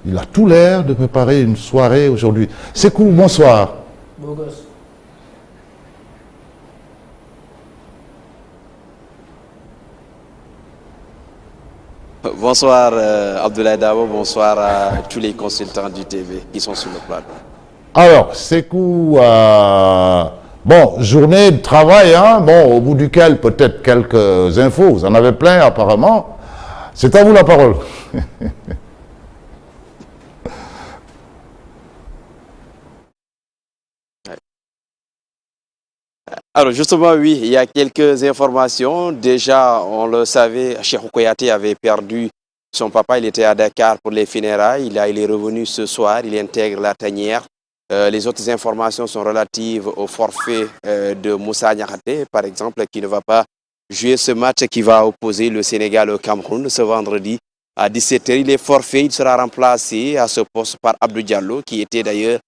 Il a tout l'air de préparer une soirée aujourd'hui. Sékou, bonsoir. Beau gosse. Bonsoir Abdoulaye Dabo, bonsoir à tous les consultants du TV qui sont sur le plateau. Alors, Sékou, bon, journée de travail, hein, bon, au bout duquel peut-être quelques infos, vous en avez plein apparemment. C'est à vous la parole. Alors justement, oui, il y a quelques informations. Déjà, on le savait, Cheikh Kouyaté avait perdu son papa, il était à Dakar pour les funérailles. Il est revenu ce soir, il intègre la tanière. Les autres informations sont relatives au forfait de Moussa Niakhaté, par exemple, qui ne va pas jouer ce match qui va opposer le Sénégal au Cameroun ce vendredi à 17h. Il est forfait, il sera remplacé à ce poste par Abdou Diallo, qui était d'ailleurs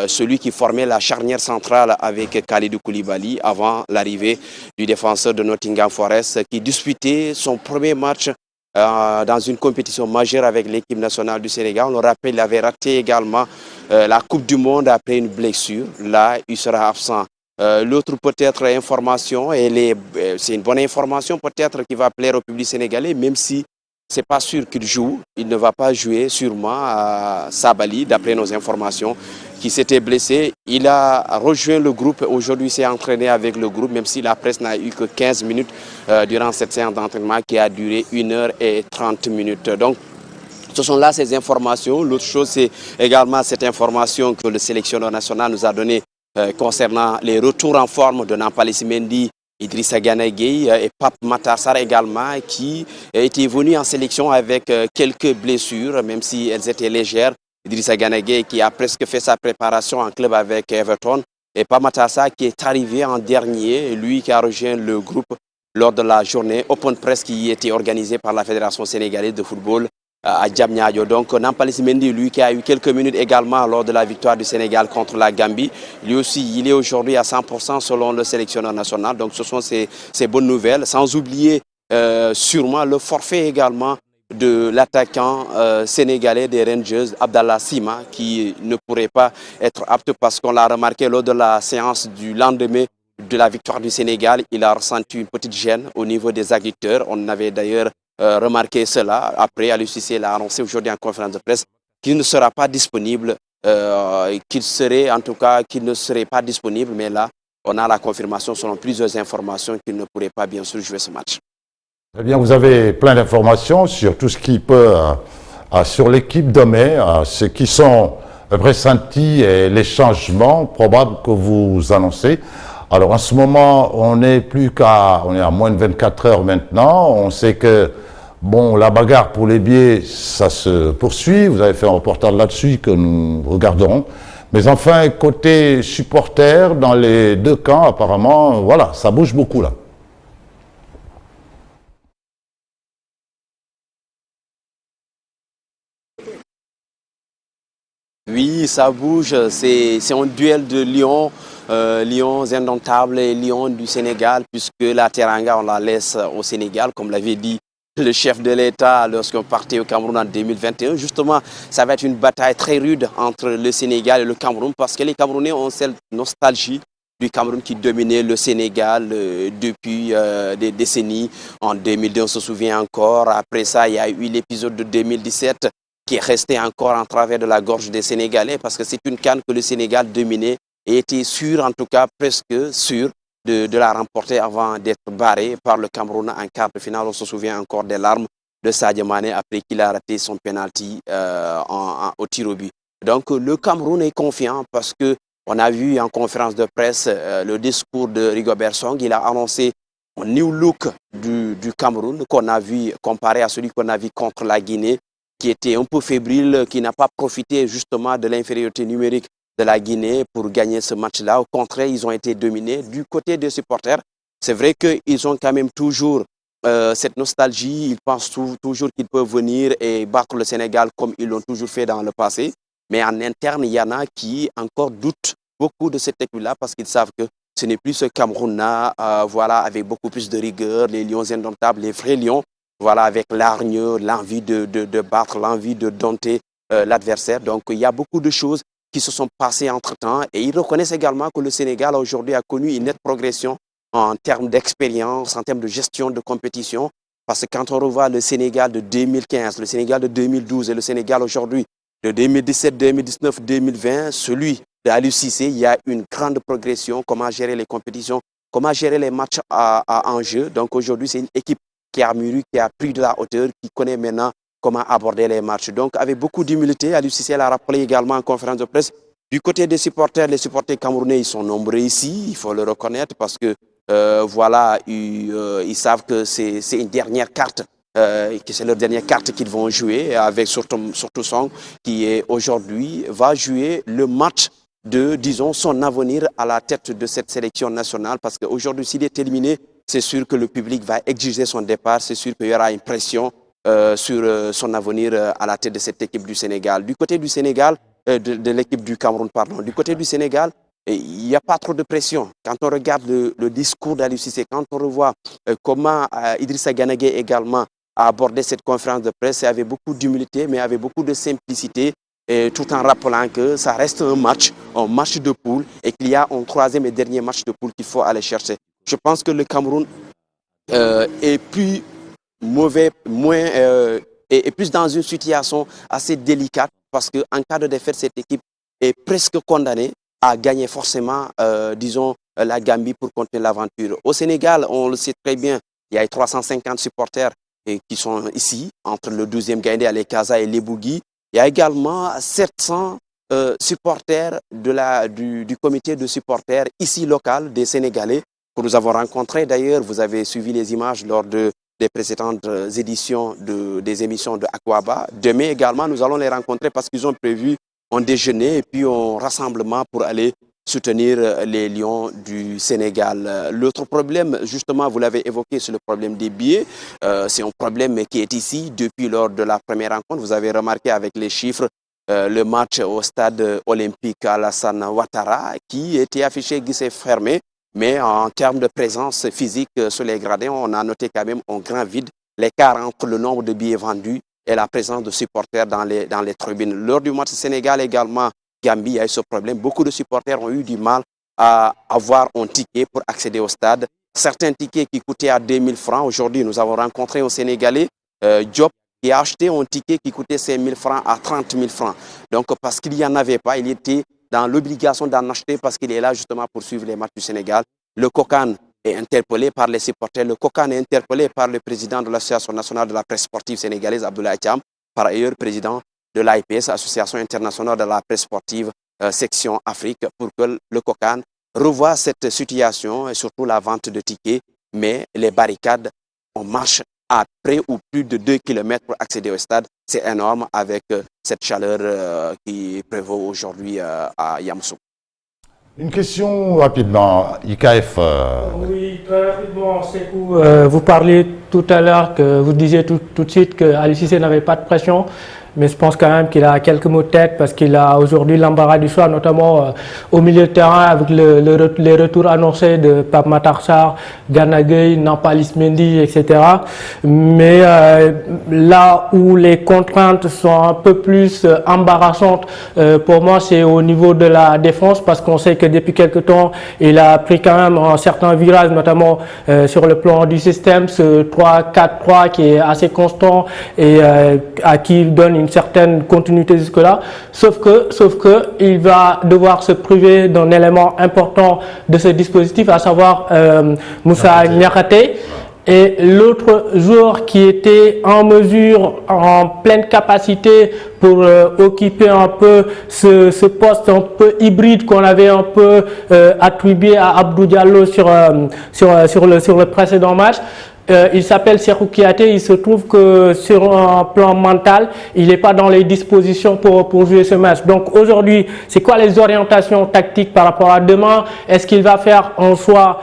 celui qui formait la charnière centrale avec Khalidou Koulibaly avant l'arrivée du défenseur de Nottingham Forest qui disputait son premier match dans une compétition majeure avec l'équipe nationale du Sénégal. On le rappelle, il avait raté également la Coupe du Monde après une blessure. Là, il sera absent. L'autre peut-être information, c'est une bonne information peut-être qui va plaire au public sénégalais, même si c'est pas sûr qu'il joue. Il ne va pas jouer sûrement à Sabali, d'après nos informations, qui s'était blessé. Il a rejoint le groupe. Aujourd'hui, il s'est entraîné avec le groupe, même si la presse n'a eu que 15 minutes durant cette séance d'entraînement qui a duré 1h30. Donc, ce sont là ces informations. L'autre chose, c'est également cette information que le sélectionneur national nous a donnée concernant les retours en forme de Nampalys Mendy, Idrissa Gana Gueye et Pape Matar Sarr également, qui étaient venus en sélection avec quelques blessures, même si elles étaient légères. Idrissa Gana Gueye qui a presque fait sa préparation en club avec Everton, et Pape Matar Sarr qui est arrivé en dernier, lui qui a rejoint le groupe lors de la journée Open Press qui était organisée par la Fédération sénégalaise de football à Diamniadio. Donc Nampalys Mendy, lui qui a eu quelques minutes également lors de la victoire du Sénégal contre la Gambie, lui aussi il est aujourd'hui à 100% selon le sélectionneur national. Donc ce sont ces bonnes nouvelles, sans oublier sûrement le forfait également de l'attaquant sénégalais des Rangers, Abdallah Sima, qui ne pourrait pas être apte parce qu'on l'a remarqué lors de la séance du lendemain de la victoire du Sénégal. Il a ressenti une petite gêne au niveau des adducteurs. On avait d'ailleurs remarqué cela. Après, Aliou Cissé l'a annoncé aujourd'hui en conférence de presse qu'il ne sera pas disponible, qu'il ne serait pas disponible, mais là, on a la confirmation selon plusieurs informations qu'il ne pourrait pas bien sûr jouer ce match. Eh bien, vous avez plein d'informations sur tout ce qui peut, sur l'équipe demain, ce qui sont pressentis et les changements probables que vous annoncez. Alors, en ce moment, on est à moins de 24 heures maintenant. On sait que, bon, la bagarre pour les billets, ça se poursuit. Vous avez fait un reportage là-dessus que nous regarderons. Mais enfin, côté supporters, dans les deux camps, apparemment, voilà, ça bouge beaucoup là. Oui, ça bouge. C'est un duel de Lions. Lions indomptables et Lions du Sénégal, puisque la Teranga, on la laisse au Sénégal, comme l'avait dit le chef de l'État lorsqu'on partait au Cameroun en 2021. Justement, ça va être une bataille très rude entre le Sénégal et le Cameroun, parce que les Camerounais ont cette nostalgie du Cameroun qui dominait le Sénégal depuis des décennies. En 2002, on se souvient encore. Après ça, il y a eu l'épisode de 2017 qui est resté encore en travers de la gorge des Sénégalais, parce que c'est une CAN que le Sénégal dominait et était sûr, en tout cas presque sûr, de la remporter avant d'être barré par le Cameroun en quart de finale. On se souvient encore des larmes de Sadio Mané après qu'il a raté son penalty au tir au but. Donc le Cameroun est confiant parce qu'on a vu en conférence de presse le discours de Rigobert Song. Il a annoncé un new look du Cameroun qu'on a vu comparé à celui qu'on a vu contre la Guinée, qui était un peu fébrile, qui n'a pas profité justement de l'infériorité numérique de la Guinée pour gagner ce match-là. Au contraire, ils ont été dominés. Du côté des supporters, c'est vrai qu'ils ont quand même toujours cette nostalgie. Ils pensent toujours qu'ils peuvent venir et battre le Sénégal comme ils l'ont toujours fait dans le passé. Mais en interne, il y en a qui encore doutent beaucoup de cette équipe-là parce qu'ils savent que ce n'est plus ce Cameroun-là, voilà, avec beaucoup plus de rigueur, les Lions indomptables, les vrais Lions, voilà, avec l'hargne, l'envie de battre, l'envie de dompter l'adversaire. Donc, il y a beaucoup de choses qui se sont passées entre-temps et ils reconnaissent également que le Sénégal aujourd'hui a connu une nette progression en termes d'expérience, en termes de gestion de compétition. Parce que quand on revoit le Sénégal de 2015, le Sénégal de 2012 et le Sénégal aujourd'hui de 2017, 2019, 2020, celui de Aliou Cissé, il y a une grande progression, comment gérer les compétitions, comment gérer les matchs à enjeu. Donc aujourd'hui, c'est une équipe qui a mûri, qui a pris de la hauteur, qui connaît maintenant comment aborder les matchs. Donc avec beaucoup d'humilité, Aliou Cissé l'a rappelé également en conférence de presse. Du côté des supporters, les supporters camerounais, ils sont nombreux ici, il faut le reconnaître parce que voilà, ils savent que c'est une dernière carte, que c'est leur dernière carte qu'ils vont jouer avec surtout Song qui est aujourd'hui va jouer le match de, disons, son avenir à la tête de cette sélection nationale parce qu'aujourd'hui, s'il est éliminé, c'est sûr que le public va exiger son départ, c'est sûr qu'il y aura une pression sur son avenir à la tête de cette équipe du Sénégal. Du côté du Sénégal, de l'équipe du Cameroun, pardon, du côté du Sénégal, il n'y a pas trop de pression. Quand on regarde le discours d'Aliou Cissé, quand on revoit comment Idrissa Gana Gueye également a abordé cette conférence de presse, c'est avec beaucoup d'humilité, mais avec beaucoup de simplicité, et tout en rappelant que ça reste un match de poule, et qu'il y a un troisième et dernier match de poule qu'il faut aller chercher. Je pense que le Cameroun est plus mauvais, et plus dans une situation assez délicate, parce qu'en cas de défaite, cette équipe est presque condamnée à gagner forcément, disons, la Gambie pour continuer l'aventure. Au Sénégal, on le sait très bien, il y a 350 supporters qui sont ici, entre le 12e Gaïndé, Alekaza et Lebougui. Il y a également 700 supporters du comité de supporters ici local des Sénégalais que nous avons rencontrés. D'ailleurs, vous avez suivi les images lors des précédentes éditions des émissions de Aquaba. Demain également, nous allons les rencontrer parce qu'ils ont prévu un déjeuner et puis un rassemblement pour aller soutenir les Lions du Sénégal. L'autre problème, justement, vous l'avez évoqué, c'est le problème des billets. C'est un problème qui est ici depuis lors de la première rencontre. Vous avez remarqué avec les chiffres le match au stade olympique Alassane Ouattara qui était affiché guichet fermé. Mais en termes de présence physique sur les gradins, on a noté quand même un grand vide, l'écart entre le nombre de billets vendus et la présence de supporters dans les tribunes. Lors du match Sénégal également, Gambie, il y a eu ce problème. Beaucoup de supporters ont eu du mal à avoir un ticket pour accéder au stade. Certains tickets qui coûtaient à 2000 francs. Aujourd'hui, nous avons rencontré un Sénégalais, Diop, qui a acheté un ticket qui coûtait 5000 francs à 30 000 francs. Donc, parce qu'il n'y en avait pas, il était dans l'obligation d'en acheter parce qu'il est là justement pour suivre les matchs du Sénégal. Le COCAN est interpellé par les supporters. Le COCAN est interpellé par le président de l'Association nationale de la presse sportive sénégalaise, Abdoulaye Thiam, par ailleurs président de l'AIPS, Association internationale de la presse sportive, section Afrique, pour que le COCAN revoie cette situation et surtout la vente de tickets. Mais les barricades, on marche à près ou plus de 2 km pour accéder au stade. C'est énorme avec cette chaleur qui prévaut aujourd'hui à Yamoussoukro. Une question rapidement, IKF. Oui, très rapidement, Sekou. Vous parliez tout à l'heure, que vous disiez tout de suite que Aliou Cissé n'avait pas de pression. Mais je pense quand même qu'il a quelques mots de tête parce qu'il a aujourd'hui l'embarras du choix, notamment au milieu de terrain avec les retours annoncés de Pape Matar Sarr, Gana Gueye, Nampalys Mendy, etc. Mais là où les contraintes sont un peu plus embarrassantes pour moi, c'est au niveau de la défense parce qu'on sait que depuis quelque temps, il a pris quand même un certain virage, notamment sur le plan du système, ce 3-4-3 qui est assez constant et à qui donne une certaine continuité jusque-là, sauf que il va devoir se priver d'un élément important de ce dispositif, à savoir Moussa Niakhaté. Et l'autre joueur qui était en mesure, en pleine capacité pour occuper un peu ce poste un peu hybride qu'on avait un peu attribué à Abdou Diallo sur le précédent match. Il s'appelle Cheikhou Kouyaté. Il se trouve que sur un plan mental, il n'est pas dans les dispositions pour jouer ce match. Donc aujourd'hui, c'est quoi les orientations tactiques par rapport à demain? Est-ce qu'il va faire un choix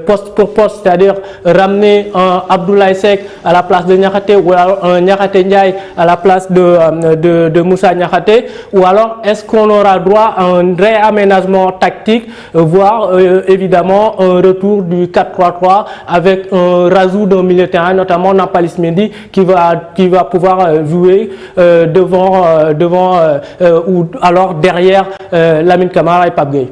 poste pour poste, c'est-à-dire ramener un Abdoulaye Seck à la place de Niakhaté ou alors un Niakhaté Ndiaye à la place de Moussa Niakhaté? Ou alors est-ce qu'on aura droit à un réaménagement tactique, voire évidemment un retour du 4-3-3 avec un rajout d'un milieu de terrain, notamment Nampalys Mendy, qui va pouvoir jouer devant ou alors derrière Lamine Camara et Pape Gueye.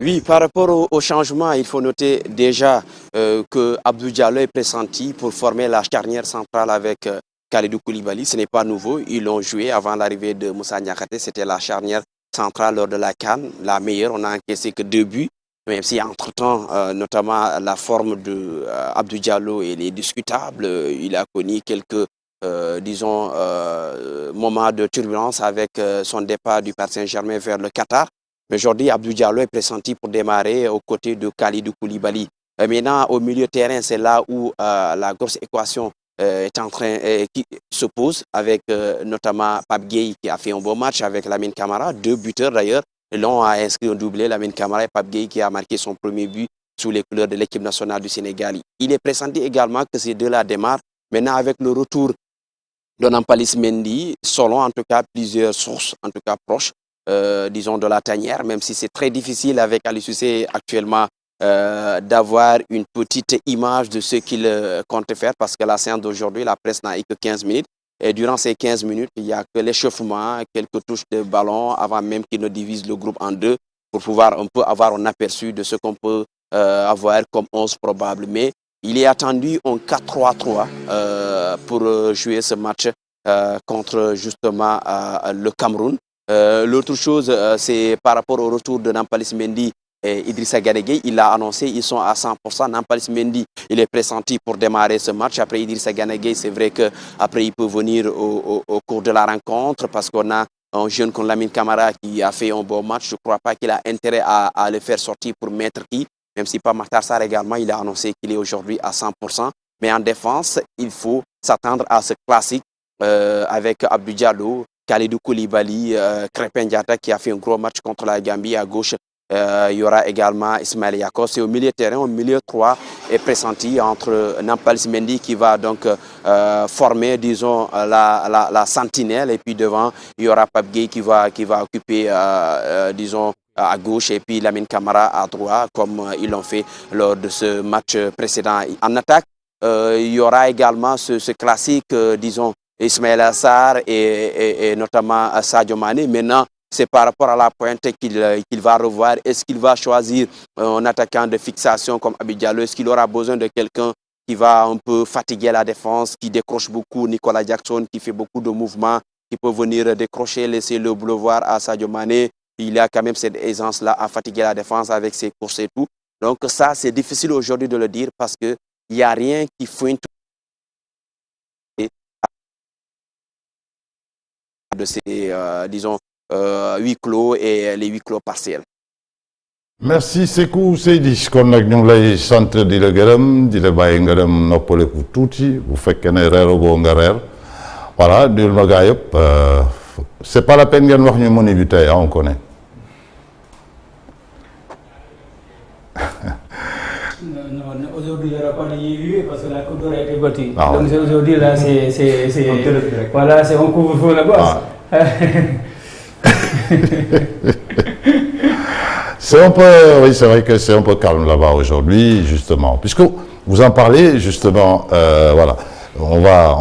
Oui, par rapport au changement, il faut noter déjà que Abdou Diallo est pressenti pour former la charnière centrale avec Kalidou Koulibaly. Ce n'est pas nouveau, ils l'ont joué avant l'arrivée de Moussa Niakhaté. C'était la charnière centrale lors de la CAN, la meilleure. On n'a encaissé que 2 buts, même si entre-temps, notamment la forme de Abdou Diallo est discutable. Il a connu quelques, disons, moments de turbulence avec son départ du Paris Saint-Germain vers le Qatar. Mais aujourd'hui, Abdou Diallo est pressenti pour démarrer aux côtés de Kalidou Koulibaly. Maintenant, au milieu de terrain, c'est là où la grosse équation est en train qui se pose avec notamment Pape Gueye qui a fait un bon match avec Lamine Camara, 2 buteurs d'ailleurs. L'un a inscrit un doublé, Lamine Camara, et Pape Gueye qui a marqué son premier but sous les couleurs de l'équipe nationale du Sénégal. Il est pressenti également que ces deux-là démarrent. Maintenant, avec le retour de Nampalys Mendy, selon en tout cas plusieurs sources, en tout cas proches, disons de la tanière, même si c'est très difficile avec Aliou Cissé actuellement d'avoir une petite image de ce qu'il compte faire, parce que la séance d'aujourd'hui, la presse n'a eu que 15 minutes. Et durant ces 15 minutes, il n'y a que l'échauffement, quelques touches de ballon avant même qu'il ne divise le groupe en deux pour pouvoir un peu avoir un aperçu de ce qu'on peut avoir comme 11 probable. Mais il est attendu en 4-3-3 pour jouer ce match contre justement le Cameroun. L'autre chose, c'est par rapport au retour de Nampalys Mendy et Idrissa Gana Gueye. Il a annoncé, ils sont à 100%. Nampalys Mendy, il est pressenti pour démarrer ce match. Après Idrissa Gana Gueye, c'est vrai qu'après il peut venir au cours de la rencontre, parce qu'on a un jeune comme Lamine Camara qui a fait un bon match. Je ne crois pas qu'il a intérêt à le faire sortir pour mettre qui, même si pas Makhtar Sarr également, il a annoncé qu'il est aujourd'hui à 100%. Mais en défense, il faut s'attendre à ce classique avec Abdou Diallo, Kalidou Koulibaly, Krépin Diatta qui a fait un gros match contre la Gambie. À gauche, il y aura également Ismaël Yakos. Et au milieu de terrain, au milieu 3 est pressenti entre Nampalys Mendy qui va donc former, disons, la sentinelle. Et puis devant, il y aura Pape Gueye qui va occuper, disons, à gauche, et puis Lamine Camara à droite, comme ils l'ont fait lors de ce match précédent. En attaque, il y aura également ce classique, disons, Ismaïla Sarr et notamment Sadio Mané. Maintenant, c'est par rapport à la pointe qu'il va revoir. Est-ce qu'il va choisir un attaquant de fixation comme Abdou Diallo? Est-ce qu'il aura besoin de quelqu'un qui va un peu fatiguer la défense, qui décroche beaucoup, Nicolas Jackson, qui fait beaucoup de mouvements, qui peut venir décrocher, laisser le boulevard à Sadio Mané? Il a quand même cette aisance-là à fatiguer la défense avec ses courses et tout. Donc ça, c'est difficile aujourd'hui de le dire, parce qu'il n'y a rien qui fouine de ces, disons, huis clos et les huis clos partiels. Merci Sékou Seydi kon nag ñu ngi lay sant di la gërëm di la bàyyi nga dem noppaleku tuuti bu fekkee ne reeragoo nga reer voilà dul ma gaa yëpp c'est pas la peine ngeen wax ñu menu bi tey on connaît. Non, aujourd'hui il n'y aura pas de Yévi parce que la Côte d'Or a été bâtie. Ah, donc ouais. Aujourd'hui là c'est voilà, c'est un couvre-feu là-bas. Ah. C'est un peu, oui, c'est vrai que c'est un peu calme là-bas aujourd'hui, justement. Puisque vous en parlez, justement, voilà, on va